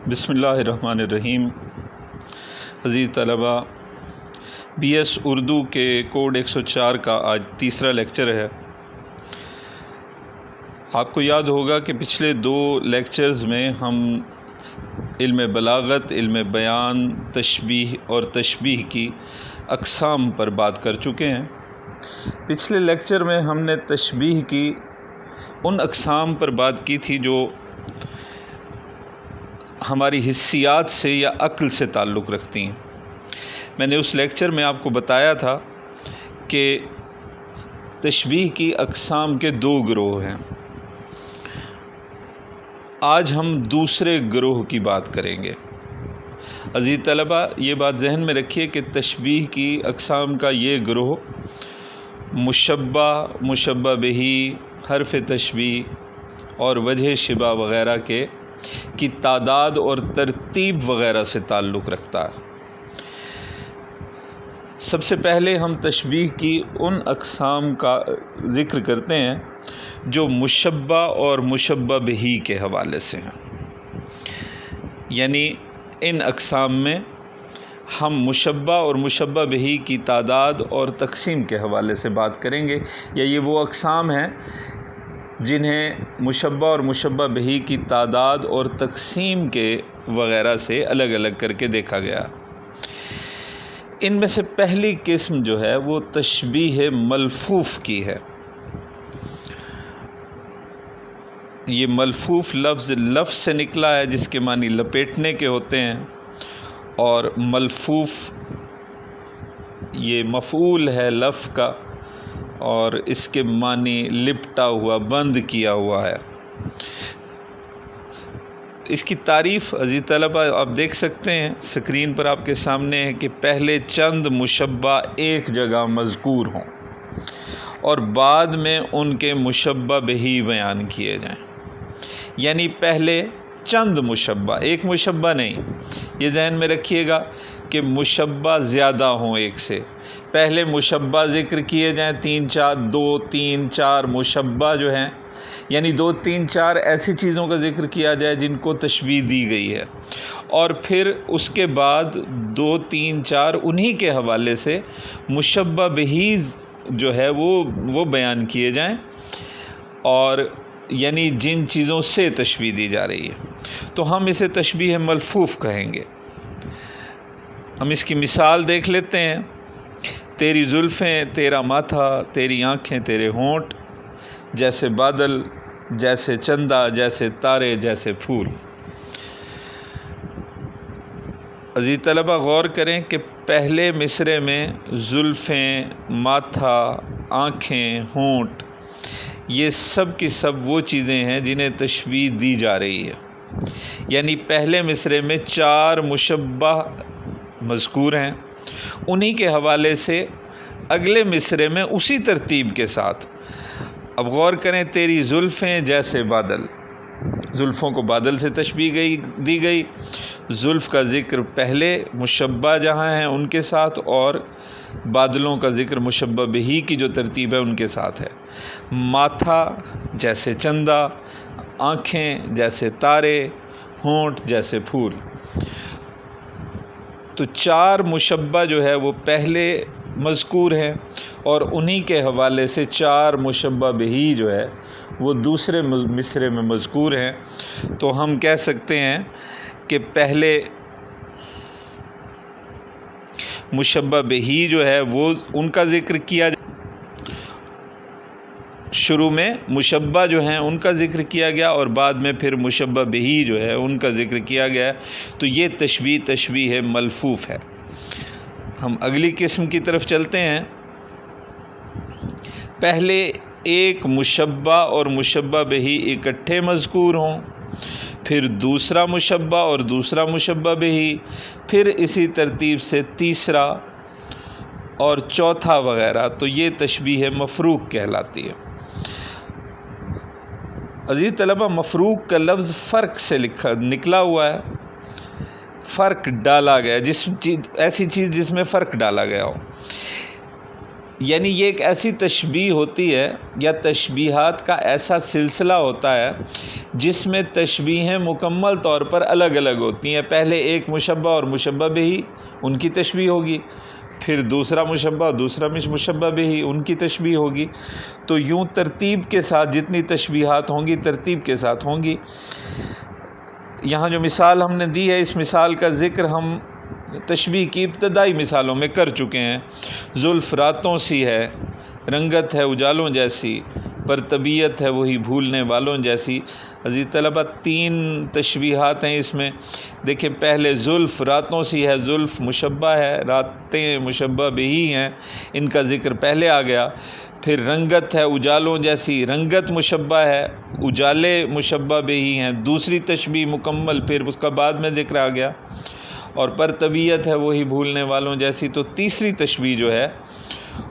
بسم اللہ الرحمن الرحیم۔ عزیز طلبہ، بی ایس اردو کے کوڈ 104 کا آج تیسرا لیکچر ہے۔ آپ کو یاد ہوگا کہ پچھلے 2 لیکچرز میں ہم علم بلاغت، علم بیان، تشبیہ اور تشبیہ کی اقسام پر بات کر چکے ہیں۔ پچھلے لیکچر میں ہم نے تشبیہ کی ان اقسام پر بات کی تھی جو ہماری حسیات سے یا عقل سے تعلق رکھتی ہیں۔ میں نے اس لیکچر میں آپ کو بتایا تھا کہ تشبیہ کی اقسام کے 2 گروہ ہیں۔ آج ہم دوسرے گروہ کی بات کریں گے۔ عزیز طلبہ، یہ بات ذہن میں رکھیے کہ تشبیہ کی اقسام کا یہ گروہ مشبہ، مشبہ بہ، حرف تشبیہ اور وجہ شبہ وغیرہ کی تعداد اور ترتیب وغیرہ سے تعلق رکھتا ہے۔ سب سے پہلے ہم تشبیہ کی ان اقسام کا ذکر کرتے ہیں جو مشبہ اور مشبہ بہ کے حوالے سے ہیں۔ یعنی ان اقسام میں ہم مشبہ اور مشبہ بہ کی تعداد اور تقسیم کے حوالے سے بات کریں گے، یا یہ وہ اقسام ہیں جنہیں مشبہ اور مشبہ بہ کی تعداد اور تقسیم کے وغیرہ سے الگ الگ کر کے دیکھا گیا۔ ان میں سے پہلی قسم جو ہے وہ تشبیہ ملفوف کی ہے۔ یہ ملفوف لفظ سے نکلا ہے جس کے معنی لپیٹنے کے ہوتے ہیں، اور ملفوف یہ مفعول ہے لفظ کا، اور اس کے معنی لپٹا ہوا، بند کیا ہوا ہے۔ اس کی تعریف عزیز طلبہ آپ دیکھ سکتے ہیں سکرین پر آپ کے سامنے ہے کہ پہلے چند مشبہ ایک جگہ مذکور ہوں اور بعد میں ان کے مشبہ بہ بیان کیے جائیں۔ یعنی پہلے چند مشبہ، ایک مشبہ نہیں۔ یہ ذہن میں رکھیے گا کہ مشبہ زیادہ ہوں ایک سے۔ پہلے مشبہ ذکر کیے جائیں 2 3 4 مشبہ جو ہیں، یعنی 2 3 4 ایسی چیزوں کا ذکر کیا جائے جن کو تشبیہ دی گئی ہے، اور پھر اس کے بعد 2 3 4 انہی کے حوالے سے مشبہ بہ جو ہے وہ بیان کیے جائیں، اور یعنی جن چیزوں سے تشبیہ دی جا رہی ہے، تو ہم اسے تشبیہ ملفوف کہیں گے۔ ہم اس کی مثال دیکھ لیتے ہیں۔ تیری زلفیں، تیرا ماتھا، تیری آنکھیں، تیرے ہونٹ، جیسے بادل، جیسے چندہ، جیسے تارے، جیسے پھول۔ عزیز طلبہ غور کریں کہ پہلے مصرعے میں زلفیں، ماتھا، آنکھیں، ہونٹ، یہ سب کی سب وہ چیزیں ہیں جنہیں تشبیہ دی جا رہی ہے۔ یعنی پہلے مصرعے میں 4 مشبہ مذکور ہیں، انہی کے حوالے سے اگلے مصرعے میں اسی ترتیب کے ساتھ اب غور کریں۔ تیری زلفیں جیسے بادل، زلفوں کو بادل سے تشبیہ دی گئی۔ زلف کا ذکر پہلے مشبہ جہاں ہیں ان کے ساتھ، اور بادلوں کا ذکر مشبہ بہ کی جو ترتیب ہے ان کے ساتھ ہے۔ ماتھا جیسے چندہ، آنکھیں جیسے تارے، ہونٹ جیسے پھول۔ تو 4 مشبہ جو ہے وہ پہلے مذکور ہیں، اور انہی کے حوالے سے 4 مشبہ بہ جو ہے وہ دوسرے مصرعے میں مذکور ہیں۔ تو ہم کہہ سکتے ہیں کہ پہلے مشبہ بہ جو ہے وہ ان کا ذکر کیا شروع میں مشبہ جو ہیں ان کا ذکر کیا گیا، اور بعد میں پھر مشبہ بہ جو ہے ان کا ذکر کیا گیا۔ تو یہ تشبیہ ملفوف ہے۔ ہم اگلی قسم کی طرف چلتے ہیں۔ پہلے ایک مشبہ اور مشبہ بہ اکٹھے مذکور ہوں، پھر دوسرا مشبہ اور دوسرا مشبہ بہ، پھر اسی ترتیب سے تیسرا اور چوتھا وغیرہ، تو یہ تشبیہ مفروق کہلاتی ہے۔ عزیز طلبہ، مفروق کا لفظ فرق سے نکلا ہوا ہے، فرق ڈالا گیا، ایسی چیز جس میں فرق ڈالا گیا ہو۔ یعنی یہ ایک ایسی تشبیہ ہوتی ہے یا تشبیہات کا ایسا سلسلہ ہوتا ہے جس میں تشبیہیں مکمل طور پر الگ الگ ہوتی ہیں. پہلے ایک مشبہ اور مشبہ بہ ان کی تشبیہ ہوگی، پھر دوسرا مشبہ دوسرا مشبہ بہ ان کی تشبیہ ہوگی. تو یوں ترتیب کے ساتھ جتنی تشبیہات ہوں گی ترتیب کے ساتھ ہوں گی. یہاں جو مثال ہم نے دی ہے اس مثال کا ذکر ہم تشبیہ کی ابتدائی مثالوں میں کر چکے ہیں. زلف راتوں سی ہے، رنگت ہے اجالوں جیسی، پر طبیعت ہے وہی بھولنے والوں جیسی. عزیز طلبہ 3 تشبیہات ہیں اس میں. دیکھیں پہلے زلف راتوں سی ہے، زلف مشبہ ہے، راتیں مشبہ بہی ہیں، ان کا ذکر پہلے آ گیا. پھر رنگت ہے اجالوں جیسی، رنگت مشبہ ہے، اجالے مشبہ بہی ہیں، دوسری تشبیہ مکمل پھر اس کا بعد میں ذکر آ گیا. اور پر طبیعت ہے وہی بھولنے والوں جیسی، تو تیسری تشبیہ جو ہے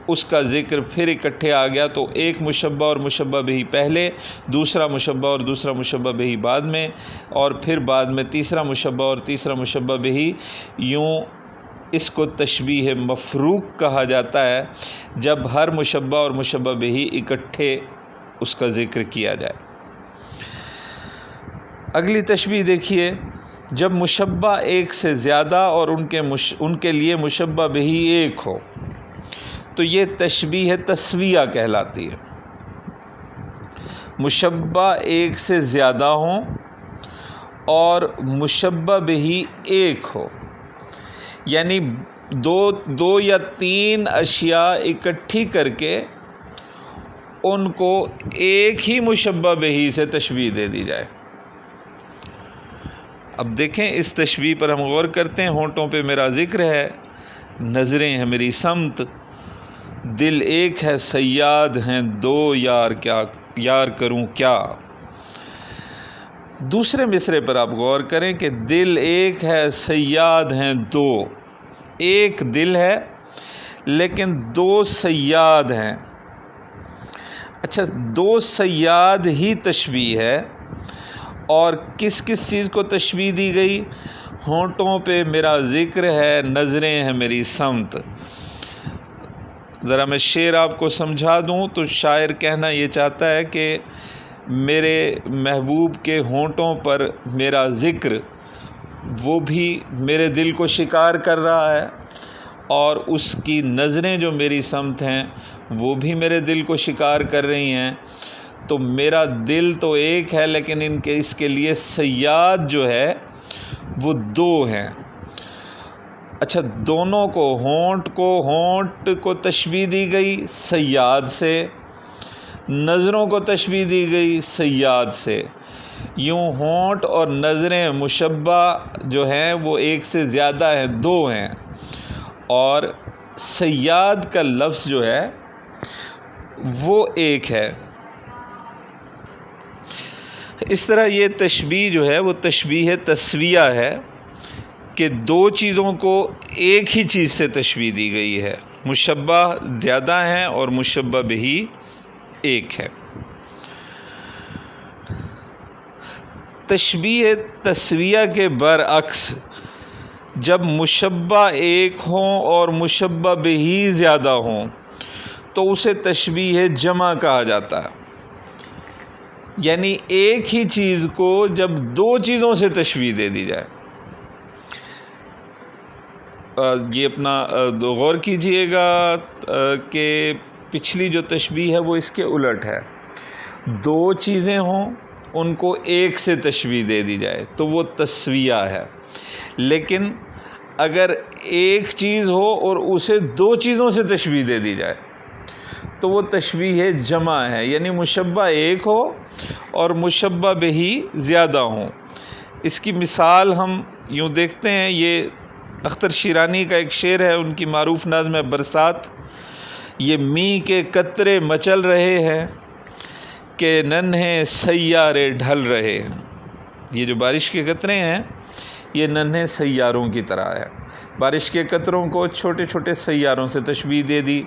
اس کا ذکر پھر اکٹھے آ گیا. تو ایک مشبہ اور مشبہ بہی پہلے، دوسرا مشبہ اور دوسرا مشبہ بہی بعد میں، اور پھر بعد میں تیسرا مشبہ اور تیسرا مشبہ بہی. یوں اس کو تشبیہ مفروق کہا جاتا ہے جب ہر مشبہ اور مشبہ بہی اکٹھے اس کا ذکر کیا جائے. اگلی تشبیہ دیکھیے، جب مشبہ ایک سے زیادہ اور ان کے لیے مشبہ بہی ایک ہو تو یہ تشبیہ تسویہ کہلاتی ہے. مشبہ ایک سے زیادہ ہوں اور مشبہ بہی ایک ہو، یعنی دو یا 3 اشیاء اکٹھی کر کے ان کو ایک ہی مشبہ بہی سے تشبیہ دے دی جائے. اب دیکھیں اس تشبیہ پر ہم غور کرتے ہیں. ہونٹوں پہ میرا ذکر ہے، نظریں ہیں میری سمت، دل ایک ہے صیاد ہیں 2 یار کروں کیا. دوسرے مصرے پر آپ غور کریں کہ دل ایک ہے صیاد ہیں 2، ایک دل ہے لیکن 2 صیاد ہیں. اچھا 2 صیاد ہی تشبیہ ہے، اور کس کس چیز کو تشبیہ دی گئی؟ ہونٹوں پہ میرا ذکر ہے، نظریں ہیں میری سمت. ذرا میں شعر آپ کو سمجھا دوں تو شاعر کہنا یہ چاہتا ہے کہ میرے محبوب کے ہونٹوں پر میرا ذکر وہ بھی میرے دل کو شکار کر رہا ہے، اور اس کی نظریں جو میری سمت ہیں وہ بھی میرے دل کو شکار کر رہی ہیں. تو میرا دل تو ایک ہے لیکن اس کے لیے صیاد جو ہے وہ 2 ہیں. اچھا دونوں کو ہونٹ کو تشبیہ دی گئی صیاد سے، نظروں کو تشبیہ دی گئی صیاد سے. یوں ہونٹ اور نظریں مشبہ جو ہیں وہ ایک سے زیادہ ہیں، 2 ہیں، اور صیاد کا لفظ جو ہے وہ ایک ہے. اس طرح یہ تشبیہ جو ہے وہ تشبیہ تسویہ ہے کہ 2 چیزوں کو ایک ہی چیز سے تشبیہ دی گئی ہے. مشبہ زیادہ ہیں اور مشبہ بہی ایک ہے. تشبیہ تسویہ کے برعکس جب مشبہ ایک ہوں اور مشبہ بہی زیادہ ہوں تو اسے تشبیہ جمع کہا جاتا ہے. یعنی ایک ہی چیز کو جب 2 چیزوں سے تشبیہ دے دی جائے. یہ اپنا غور کیجئے گا کہ پچھلی جو تشبیہ ہے وہ اس کے الٹ ہے. 2 چیزیں ہوں ان کو ایک سے تشبیہ دے دی جائے تو وہ تسویہ ہے. لیکن اگر ایک چیز ہو اور اسے 2 چیزوں سے تشبیہ دے دی جائے تو وہ تشبیہ جمع ہے، یعنی مشبہ ایک ہو اور مشبہ بہی زیادہ ہوں. اس کی مثال ہم یوں دیکھتے ہیں. یہ اختر شیرانی کا ایک شعر ہے، ان کی معروف نظم ہے برسات. یہ مینہ کے قطرے مچل رہے ہیں کہ ننھے سیارے ڈھل رہے ہیں. یہ جو بارش کے قطرے ہیں یہ ننھے سیاروں کی طرح ہے. بارش کے قطروں کو چھوٹے چھوٹے سیاروں سے تشبیہ دے دی.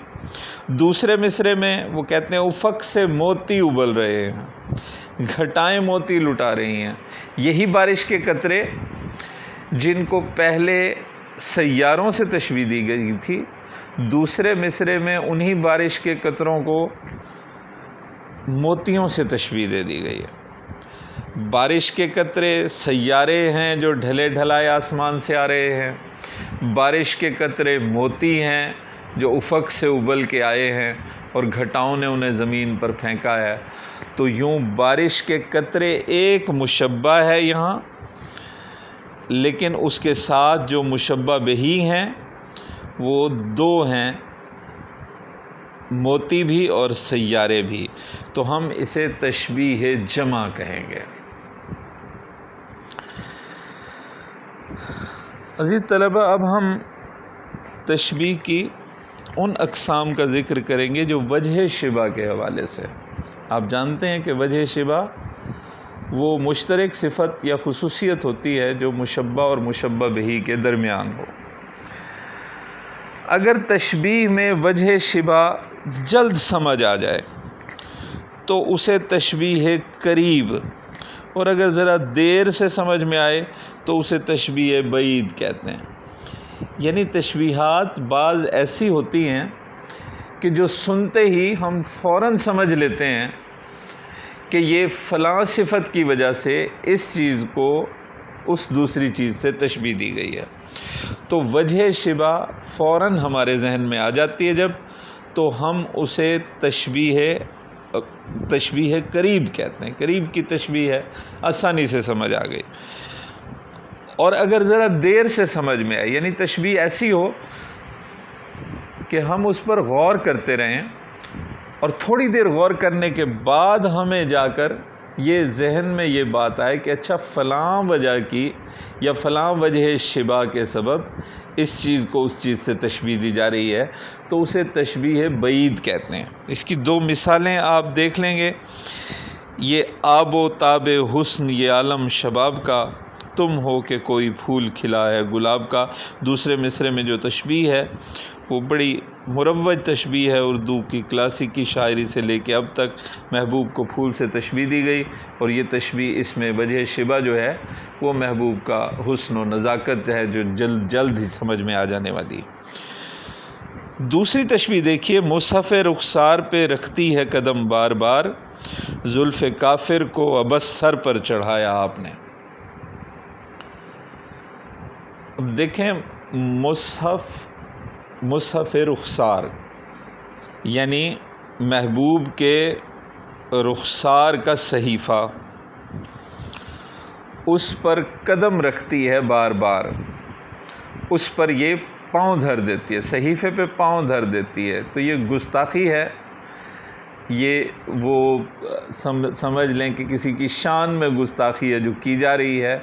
دوسرے مصرے میں وہ کہتے ہیں افق سے موتی ابل رہے ہیں، گھٹائیں موتی لٹا رہی ہیں. یہی بارش کے قطرے جن کو پہلے سیاروں سے تشبیہ دی گئی تھی دوسرے مصرے میں انہی بارش کے قطروں کو موتیوں سے تشبیہ دے دی گئی ہے۔ بارش کے قطرے سیارے ہیں جو ڈھلے ڈھلائے آسمان سے آ رہے ہیں، بارش کے قطرے موتی ہیں جو افق سے ابل کے آئے ہیں اور گھٹاؤں نے انہیں زمین پر پھینکا ہے۔ تو یوں بارش کے قطرے ایک مشبہ ہے یہاں، لیکن اس کے ساتھ جو مشبہ بہی ہیں وہ دو ہیں، موتی بھی اور سیارے بھی، تو ہم اسے تشبیہ جمع کہیں گے۔ عزیز طلبہ، اب ہم تشبیہ کی ان اقسام کا ذکر کریں گے جو وجہ شبہ کے حوالے سے۔ آپ جانتے ہیں کہ وجہ شبہ وہ مشترک صفت یا خصوصیت ہوتی ہے جو مشبہ اور مشبہ بہی کے درمیان ہو۔ اگر تشبیہ میں وجہ شبہ جلد سمجھ آ جائے تو اسے تشبیہ قریب، اور اگر ذرا دیر سے سمجھ میں آئے تو اسے تشبیہ بعید کہتے ہیں۔ یعنی تشبیہات بعض ایسی ہوتی ہیں کہ جو سنتے ہی ہم فوراً سمجھ لیتے ہیں کہ یہ فلاں صفت کی وجہ سے اس چیز کو اس دوسری چیز سے تشبیہ دی گئی ہے، تو وجہ شبہ فوراً ہمارے ذہن میں آ جاتی ہے جب، تو ہم اسے تشبیہ قریب کہتے ہیں۔ قریب کی تشبیہ ہے، آسانی سے سمجھ آ گئی۔ اور اگر ذرا دیر سے سمجھ میں آئے، یعنی تشبیہ ایسی ہو کہ ہم اس پر غور کرتے رہیں اور تھوڑی دیر غور کرنے کے بعد ہمیں جا کر یہ ذہن میں یہ بات آئے کہ اچھا فلاں وجہ کی یا فلاں وجہ شبہ کے سبب اس چیز کو اس چیز سے تشبیہ دی جا رہی ہے، تو اسے تشبیہ بعید کہتے ہیں۔ اس کی دو مثالیں آپ دیکھ لیں گے۔ یہ آب و تاب حسن یہ عالم شباب کا، تم ہو کہ کوئی پھول کھلا ہے گلاب کا۔ دوسرے مصرے میں جو تشبیہ ہے وہ بڑی مروج تشبیہ ہے، اردو کی کلاسیکی شاعری سے لے کے اب تک محبوب کو پھول سے تشبیہ دی گئی، اور یہ تشبیہ اس میں وجہ شبہ جو ہے وہ محبوب کا حسن و نزاکت ہے جو جلد ہی سمجھ میں آ جانے والی۔ دوسری تشبیہ دیکھیے، مصحف رخسار پہ رکھتی ہے قدم بار بار، زلف کافر کو ابس سر پر چڑھایا آپ نے۔ اب دیکھیں، مصحف رخسار یعنی محبوب کے رخسار کا صحیفہ، اس پر قدم رکھتی ہے بار بار، اس پر یہ پاؤں دھر دیتی ہے، صحیفے پہ پاؤں دھر دیتی ہے، تو یہ گستاخی ہے۔ یہ وہ سمجھ لیں کہ کسی کی شان میں گستاخی ہے جو کی جا رہی ہے،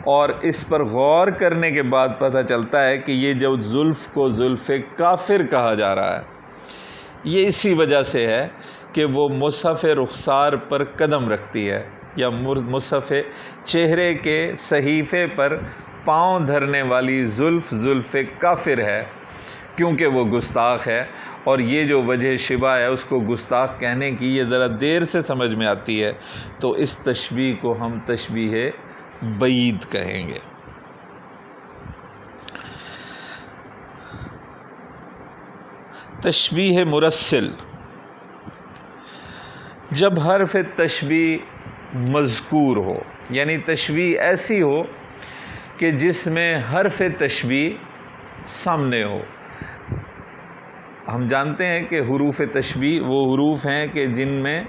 اور اس پر غور کرنے کے بعد پتہ چلتا ہے کہ یہ جو زلف کو زلف کافر کہا جا رہا ہے، یہ اسی وجہ سے ہے کہ وہ مصحف رخسار پر قدم رکھتی ہے، یا مصحف چہرے کے صحیفے پر پاؤں دھرنے والی زلف کافر ہے، کیونکہ وہ گستاخ ہے۔ اور یہ جو وجہ شبہ ہے اس کو گستاخ کہنے کی یہ ذرا دیر سے سمجھ میں آتی ہے، تو اس تشبیہ کو ہم تشبیہ بعید کہیں گے۔ تشبیہ مرسل، جب حرف تشبیہ مذکور ہو، یعنی تشبیہ ایسی ہو کہ جس میں حرف تشبیہ سامنے ہو۔ ہم جانتے ہیں کہ حروف تشبیہ وہ حروف ہیں کہ جن میں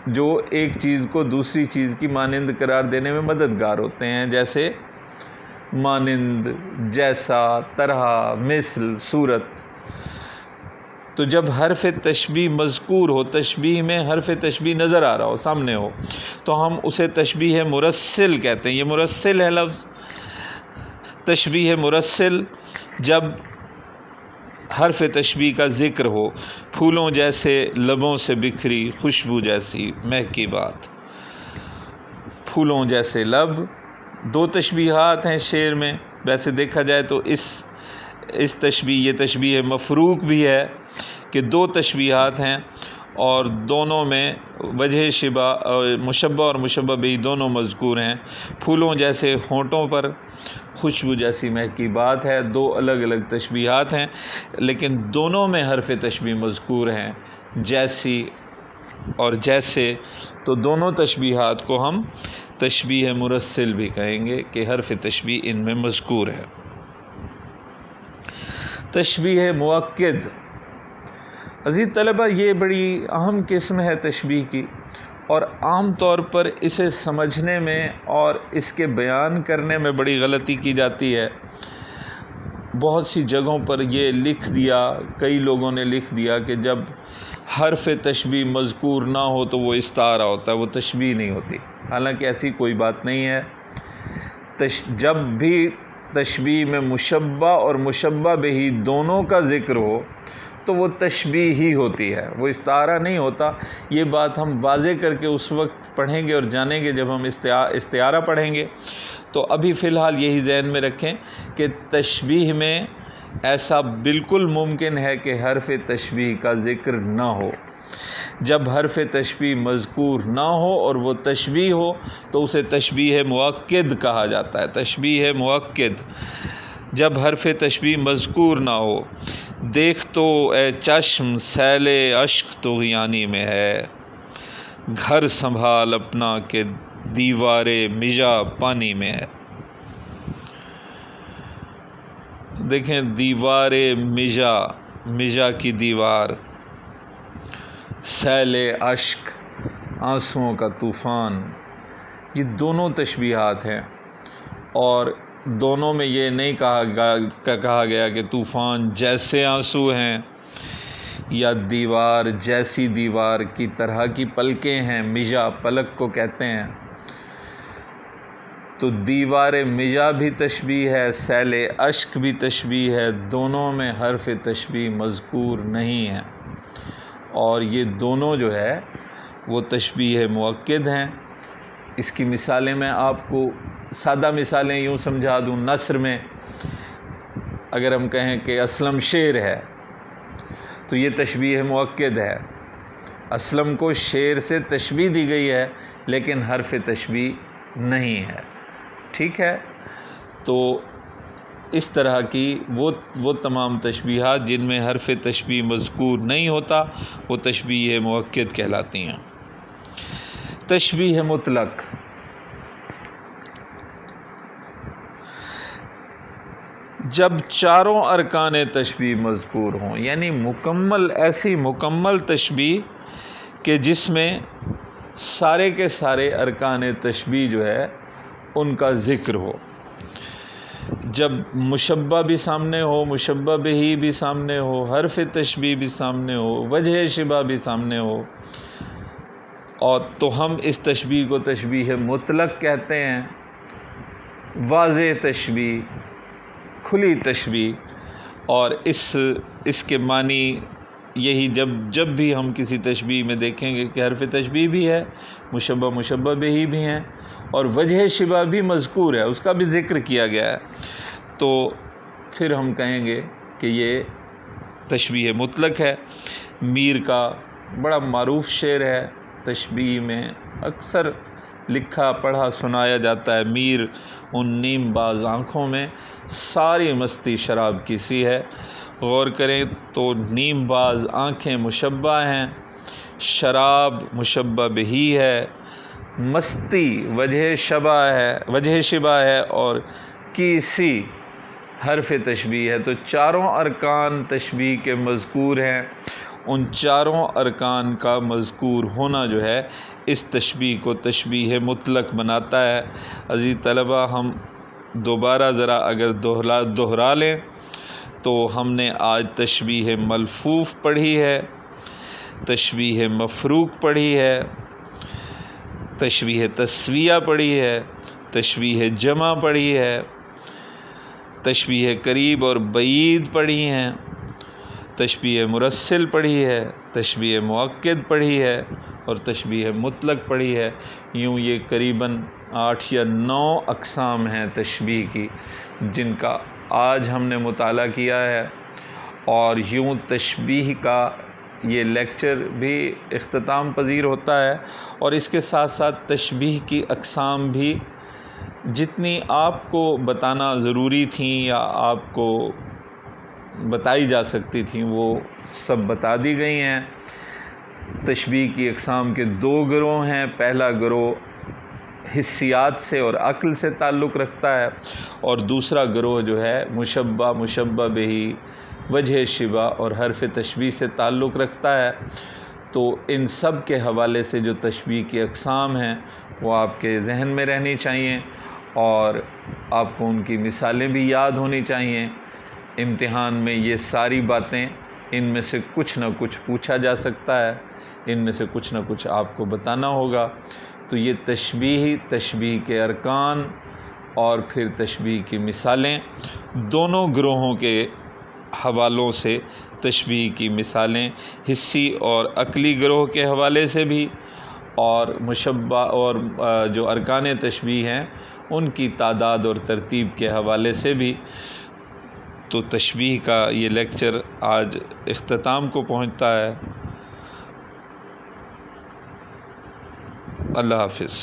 جو ایک چیز کو دوسری چیز کی مانند قرار دینے میں مددگار ہوتے ہیں، جیسے مانند، جیسا، طرح، مثل، صورت۔ تو جب حرف تشبیہ مذکور ہو، تشبیہ میں حرف تشبیہ نظر آ رہا ہو، سامنے ہو، تو ہم اسے تشبیہ مرسل کہتے ہیں۔ یہ مرسل ہے لفظ۔ تشبیہ مرسل جب حرف تشبیہ کا ذکر ہو، پھولوں جیسے لبوں سے بکھری خوشبو جیسی مہکی بات۔ پھولوں جیسے لب، دو تشبیہات ہیں شعر میں، ویسے دیکھا جائے تو اس تشبیہ، یہ تشبیہ مفروق بھی ہے کہ دو تشبیہات ہیں، اور دونوں میں وجہ شبہ مشبہ اور مشبہ بھی دونوں مذکور ہیں۔ پھولوں جیسے ہونٹوں پر، خوشبو جیسی مہکی بات ہے، دو الگ الگ تشبیہات ہیں، لیکن دونوں میں حرف تشبیہ مذکور ہیں، جیسی اور جیسے۔ تو دونوں تشبیہات کو ہم تشبیہ مرسل بھی کہیں گے کہ حرف تشبیہ ان میں مذکور ہے۔ تشبیہ مؤکد، عزیز طلبہ، یہ بڑی اہم قسم ہے تشبیہ کی، اور عام طور پر اسے سمجھنے میں اور اس کے بیان کرنے میں بڑی غلطی کی جاتی ہے۔ بہت سی جگہوں پر یہ لکھ دیا، کئی لوگوں نے لکھ دیا کہ جب حرف تشبیہ مذکور نہ ہو تو وہ استعارہ ہوتا ہے، وہ تشبیہ نہیں ہوتی۔ حالانکہ ایسی کوئی بات نہیں ہے۔ جب بھی تشبیہ میں مشبہ اور مشبہ بہ دونوں کا ذکر ہو تو وہ تشبیہ ہی ہوتی ہے، وہ استعارہ نہیں ہوتا۔ یہ بات ہم واضح کر کے اس وقت پڑھیں گے اور جانیں گے جب ہم استعارہ پڑھیں گے۔ تو ابھی فی الحال یہی ذہن میں رکھیں کہ تشبیہ میں ایسا بالکل ممکن ہے کہ حرف تشبیہ کا ذکر نہ ہو۔ جب حرف تشبیہ مذکور نہ ہو اور وہ تشبیہ ہو تو اسے تشبیہ مؤکد کہا جاتا ہے۔ تشبیہ مؤکد، جب حرف تشبیہ مذکور نہ ہو۔ دیکھ تو اے چشم سیل اشک طغیانی میں ہے، گھر سنبھال اپنا کہ دیوار مژہ پانی میں ہے۔ دیکھیں، دیوار مژہ کی دیوار، سیل اشک آنسوؤں کا طوفان، یہ دونوں تشبیہات ہیں، اور دونوں میں یہ نہیں کہا گیا کہ طوفان جیسے آنسو ہیں یا دیوار جیسی دیوار کی طرح کی پلکیں ہیں۔ مژہ پلک کو کہتے ہیں۔ تو دیوار مژہ بھی تشبیہ ہے، سیل اشک بھی تشبیہ ہے، دونوں میں حرف تشبیہ مذکور نہیں ہے، اور یہ دونوں جو ہے وہ تشبیہ مؤکد ہیں۔ اس کی مثالیں میں آپ کو سادہ مثالیں یوں سمجھا دوں۔ نثر میں اگر ہم کہیں کہ اسلم شیر ہے تو یہ تشبیہ مؤکد ہے۔ اسلم کو شیر سے تشبیہ دی گئی ہے لیکن حرف تشبیہ نہیں ہے، ٹھیک ہے۔ تو اس طرح کی وہ تمام تشبیہات جن میں حرف تشبیہ مذکور نہیں ہوتا وہ تشبیہ مؤکد کہلاتی ہیں۔ تشبیہ مطلق، جب چاروں ارکان تشبیہ مذکور ہوں، یعنی ایسی مکمل تشبیہ کہ جس میں سارے کے سارے ارکان تشبیہ جو ہے ان کا ذکر ہو۔ جب مشبہ بھی سامنے ہو، مشبہ بہ بھی سامنے ہو، حرف تشبیہ بھی سامنے ہو، وجہ شبہ بھی سامنے ہو، اور تو ہم اس تشبیہ کو تشبیہ مطلق کہتے ہیں۔ واضح تشبیہ، کھلی تشبیہ، اور اس کے معنی یہی جب بھی ہم کسی تشبیہ میں دیکھیں گے کہ حرف تشبیہ بھی ہے، مشبہ بہ بھی ہیں، اور وجہ شبہ بھی مذکور ہے، اس کا بھی ذکر کیا گیا ہے، تو پھر ہم کہیں گے کہ یہ تشبیہ مطلق ہے۔ میر کا بڑا معروف شعر ہے، تشبیہ میں اکثر لکھا پڑھا سنایا جاتا ہے۔ میر ان نیم باز آنکھوں میں ساری مستی شراب کی سی ہے۔ غور کریں تو نیم باز آنکھیں مشبہ ہیں، شراب مشبہ بہ ہے، مستی وجہ شبہ ہے، اور کیسی حرف تشبیہ ہے۔ تو چاروں ارکان تشبیہ کے مذکور ہیں۔ ان چاروں ارکان کا مذکور ہونا جو ہے اس تشبیہ کو تشبیہ مطلق بناتا ہے۔ عزیز طلبہ، ہم دوبارہ ذرا اگر دہرا لیں تو ہم نے آج تشبیہ ملفوف پڑھی ہے، تشبیہ مفروق پڑھی ہے، تشبیہ تسویہ پڑھی ہے، تشبیہ جمع پڑھی ہے، تشبیہ قریب اور بعید پڑھی ہیں، تشبیہ مرسل پڑھی ہے، تشبیہ مؤکد پڑھی ہے، اور تشبیہ مطلق پڑھی ہے۔ یوں یہ قریباً 8 یا 9 اقسام ہیں تشبیہ کی جن کا آج ہم نے مطالعہ کیا ہے، اور یوں تشبیہ کا یہ لیکچر بھی اختتام پذیر ہوتا ہے، اور اس کے ساتھ ساتھ تشبیہ کی اقسام بھی جتنی آپ کو بتانا ضروری تھیں یا آپ کو بتائی جا سکتی تھیں وہ سب بتا دی گئی ہیں۔ تشبیہ کی اقسام کے 2 گروہ ہیں۔ پہلا گروہ حسیات سے اور عقل سے تعلق رکھتا ہے، اور دوسرا گروہ جو ہے مشبہ، مشبہ بہی، وجہ شبہ اور حرف تشبیہ سے تعلق رکھتا ہے۔ تو ان سب کے حوالے سے جو تشبیہ کی اقسام ہیں وہ آپ کے ذہن میں رہنی چاہیے، اور آپ کو ان کی مثالیں بھی یاد ہونی چاہیے۔ امتحان میں یہ ساری باتیں، ان میں سے کچھ نہ کچھ پوچھا جا سکتا ہے، ان میں سے کچھ نہ کچھ آپ کو بتانا ہوگا۔ تو یہ تشبیہ کے ارکان اور پھر تشبیہ کی مثالیں، دونوں گروہوں کے حوالوں سے تشبیہ کی مثالیں حسی اور عقلی گروہ کے حوالے سے بھی، اور مشبہ اور جو ارکان تشبیہ ہیں ان کی تعداد اور ترتیب کے حوالے سے بھی۔ تو تشبیہ کا یہ لیکچر آج اختتام کو پہنچتا ہے۔ اللہ حافظ۔